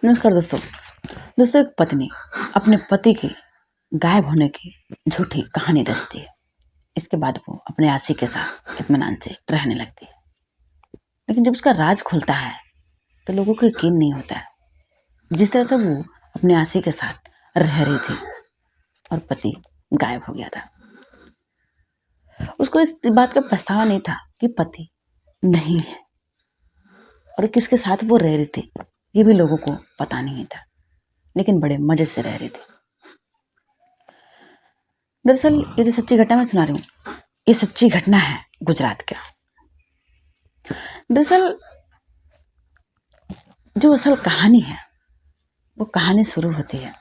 नमस्कार दोस्तों। एक पत्नी अपने पति के गायब होने की झूठी कहानी रचती है। इसके बाद वो अपने आशिक के साथ इत्मीनान से रहने लगती है, लेकिन जब उसका राज खुलता है तो लोगों को यकीन नहीं होता है। जिस तरह से वो अपने आशिक के साथ रह रही थी और पति गायब हो गया था, उसको इस बात का पछतावा नहीं था कि पति नहीं है और किसके साथ वो रह रही थी ये भी लोगों को पता नहीं था, लेकिन बड़े मजे से रह रही थी। दरअसल ये जो सच्ची घटना मैं सुना रही हूँ, ये सच्ची घटना है गुजरात का। दरअसल जो असल कहानी है वो कहानी शुरू होती है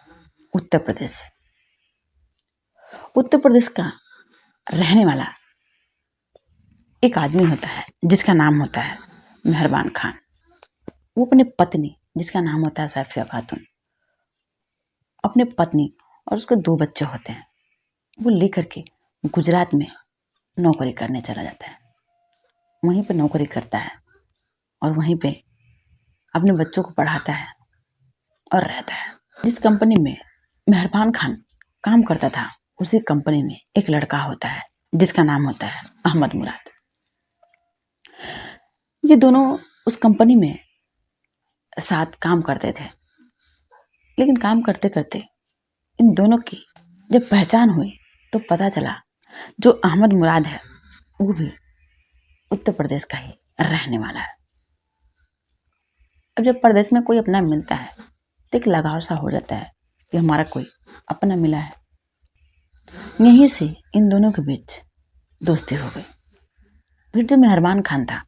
उत्तर प्रदेश से। उत्तर प्रदेश का रहने वाला एक आदमी होता है जिसका नाम होता है मेहरबान खान। वो अपनी पत्नी जिसका नाम होता है सैफिया खातून, अपने पत्नी और उसके 2 बच्चे होते हैं, वो लेकर के गुजरात में नौकरी करने चला जाता है। वहीं पे नौकरी करता है और वहीं पे अपने बच्चों को पढ़ाता है और रहता है। जिस कंपनी में मेहरबान खान काम करता था उसी कंपनी में एक लड़का होता है जिसका नाम होता है अहमद मुराद। ये दोनों उस कंपनी में साथ काम करते थे, लेकिन काम करते करते इन दोनों की जब पहचान हुई तो पता चला जो अहमद मुराद है वो भी उत्तर प्रदेश का ही रहने वाला है। अब जब प्रदेश में कोई अपना मिलता है तो एक लगाव सा हो जाता है कि हमारा कोई अपना मिला है। यहीं से इन दोनों के बीच दोस्ती हो गई। फिर जो मेहरबान खान था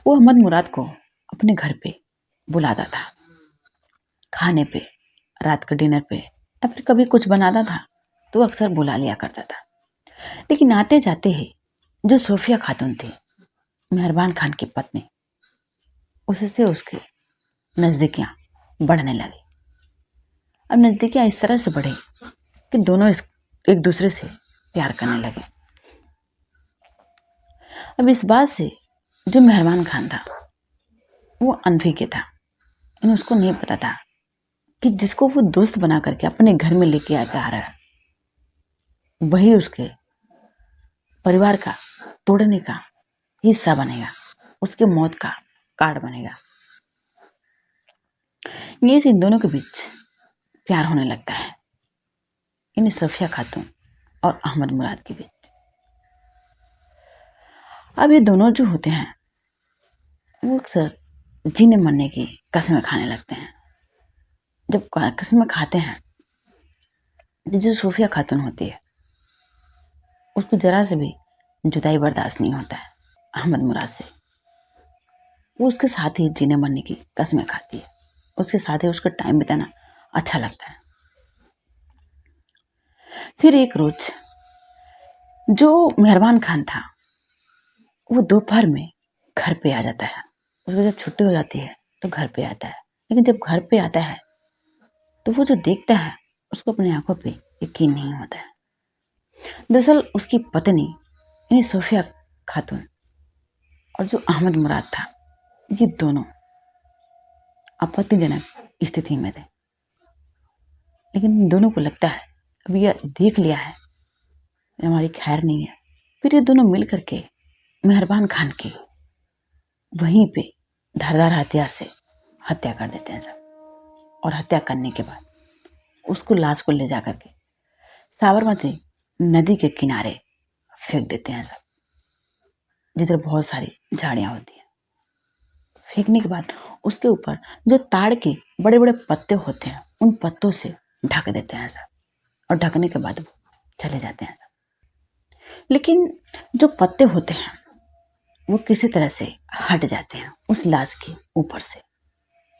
वो अहमद मुराद को अपने घर पे बुलाता था, खाने पे, रात के डिनर पे, या फिर कभी कुछ बनाता था तो अक्सर बुला लिया करता था। लेकिन आते जाते ही जो सोफिया खातून थी मेहरबान खान की पत्नी, उससे उसकी नज़दीकियाँ बढ़ने लगी। अब नज़दीकियाँ इस तरह से बढ़ी कि दोनों एक दूसरे से प्यार करने लगे। अब इस बात से जो मेहरबान खान था वो अनभिज्ञ था, लेकिन उसको नहीं पता था कि जिसको वो दोस्त बना करके अपने घर में लेके आ रहा है वही उसके परिवार का तोड़ने का हिस्सा बनेगा, उसके मौत का कार्ड बनेगा। ये इन दोनों के बीच प्यार होने लगता है, इन सफिया खातून और अहमद मुराद के बीच। अब ये दोनों जो होते हैं वो अक्सर जीने मरने की कसमें खाने लगते हैं। जब कसमें खाते हैं तो जो सूफिया खातून होती है उसको जरा से भी जुदाई बर्दाश्त नहीं होता है अहमद मुराद से। वो उसके साथ ही जीने मरने की कसमें खाती है, उसके साथ ही उसका टाइम बिताना अच्छा लगता है। फिर एक रोज जो मेहरबान खान था वो दोपहर में घर पे आ जाता है। उसको जब छुट्टी हो जाती है तो घर पे आता है, लेकिन जब घर पे आता है तो वो जो देखता है उसको अपनी आंखों पे यकीन नहीं होता है। दरअसल उसकी पत्नी यानी सोफिया खातून और जो अहमद मुराद था ये दोनों आपत्तिजनक स्थिति में थे, लेकिन इन दोनों को लगता है अब यह देख लिया है हमारी खैर नहीं है। फिर ये दोनों मिल करके मेहरबान खान की वहीं पे धारदार हथियार से हत्या कर देते हैं सब। और हत्या करने के बाद उसको लाश को ले जा करके साबरमती नदी के किनारे फेंक देते हैं सब, जिधर बहुत सारी झाड़ियाँ होती हैं। फेंकने के बाद उसके ऊपर जो ताड़ के बड़े बड़े पत्ते होते हैं उन पत्तों से ढक देते हैं सब, और ढकने के बाद वो चले जाते हैं सब। लेकिन जो पत्ते होते हैं वो किसी तरह से हट जाते हैं उस लाश के ऊपर से।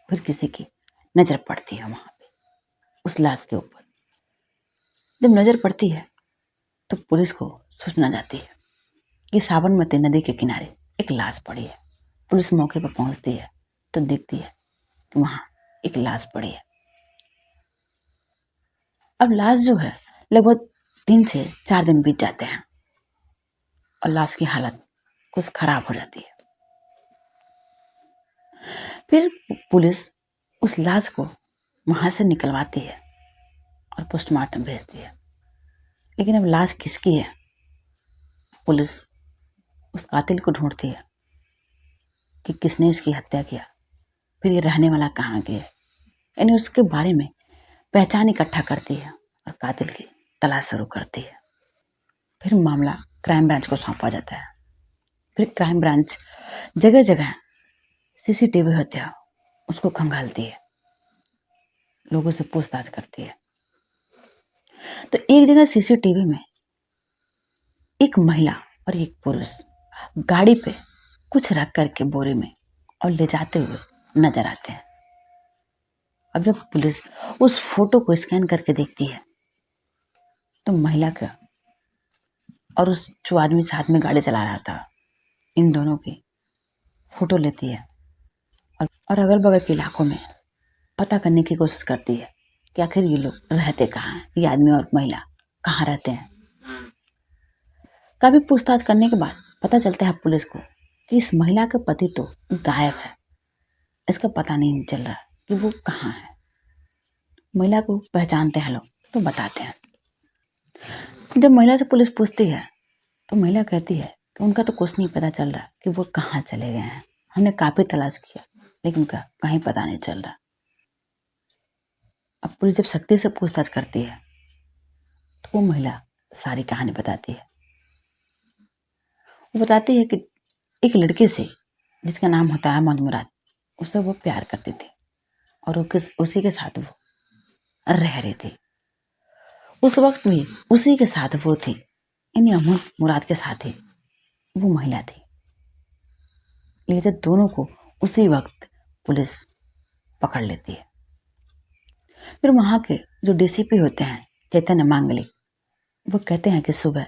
फिर किसी की नज़र पड़ती है वहाँ पे उस लाश के ऊपर। जब नज़र पड़ती है तो पुलिस को सूचना जाती है कि साबरमती नदी के किनारे एक लाश पड़ी है। पुलिस मौके पर पहुंचती है तो देखती है कि वहाँ एक लाश पड़ी है। अब लाश जो है लगभग 3 से 4 दिन बीत जाते हैं और लाश की हालत कुछ खराब हो जाती है। फिर पुलिस उस लाश को वहाँ से निकलवाती है और पोस्टमार्टम भेजती है। लेकिन अब लाश किसकी है? पुलिस उस कातिल को ढूंढती है कि किसने इसकी हत्या किया, फिर ये रहने वाला कहाँ गया, यानी उसके बारे में पहचान इकट्ठा करती है और कातिल की तलाश शुरू करती है। फिर मामला क्राइम ब्रांच को सौंपा जाता है। फिर क्राइम ब्रांच जगह जगह सीसीटीवी हत्या उसको खंगालती है, लोगों से पूछताछ करती है। तो एक जगह सीसीटीवी में एक महिला और एक पुरुष गाड़ी पे कुछ रख करके बोरे में और ले जाते हुए नजर आते हैं। अब जब पुलिस उस फोटो को स्कैन करके देखती है तो महिला का और उस जो आदमी साथ में गाड़ी चला रहा था, इन दोनों की फोटो लेती है और अगल बगल के इलाकों में पता करने की कोशिश करती है कि आखिर ये लोग रहते कहाँ हैं, ये आदमी और महिला कहाँ रहते हैं। काफी पूछताछ करने के बाद पता चलता है पुलिस को कि इस महिला का पति तो गायब है, इसका पता नहीं चल रहा कि वो कहाँ है। महिला को पहचानते हैं लोग तो बताते हैं। जब महिला से पुलिस पूछती है तो महिला कहती है कि उनका तो कुछ नहीं पता चल रहा कि वो कहाँ चले गए हैं, हमने काफी तलाश किया लेकिन उनका कहीं पता नहीं चल रहा। अब पुलिस जब सख्ती से पूछताछ करती है तो वो महिला सारी कहानी बताती है। वो बताती है कि एक लड़के से जिसका नाम होता है मोहम्मद मुराद, उससे वो प्यार करती थी और उसी के साथ वो रह रही थी। उस वक्त भी उसी के साथ वो थी, यानी मोहम्मद मुराद के साथ ही वो महिला थी। लेकिन दोनों को उसी वक्त पुलिस पकड़ लेती है। फिर वहाँ के जो डीसीपी होते हैं चैतन्य मांगलिक, वो कहते हैं कि सुबह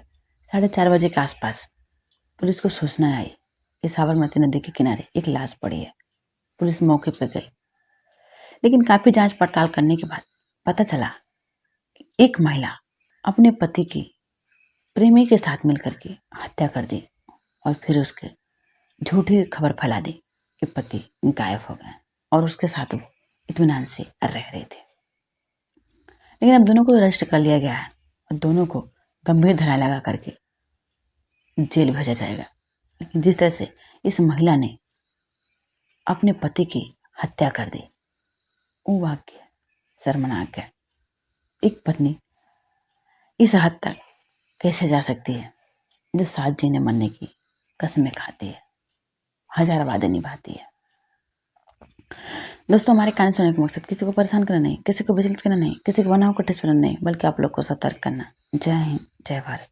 4:30 बजे के आसपास पुलिस को सूचना आई कि साबरमती नदी के किनारे एक लाश पड़ी है। पुलिस मौके पर गई, लेकिन काफी जांच पड़ताल करने के बाद पता चला कि एक महिला अपने पति की प्रेमी के साथ मिलकर के हत्या कर दी और फिर उसके झूठी खबर फैला दी कि पति गायब हो गए और उसके साथ वो इत्मीनान से रह रहे थे। लेकिन अब दोनों को अरेस्ट कर लिया गया है और दोनों को गंभीर धारा लगा करके जेल भेजा जाएगा। लेकिन जिस तरह से इस महिला ने अपने पति की हत्या कर दी, वो वाक्य शर्मनाक है। एक पत्नी इस हद तक कैसे जा सकती है जो साथ जीने मरने की कसमें खाती है, हजार वादे निभाती है। दोस्तों, हमारे कहानी सुनने का मकसद किसी को परेशान करना नहीं, किसी को विचलित करना नहीं, किसी को बनाव को ठेस पहुंचाना नहीं, बल्कि आप लोग को सतर्क करना। जय हिंद, जय भारत।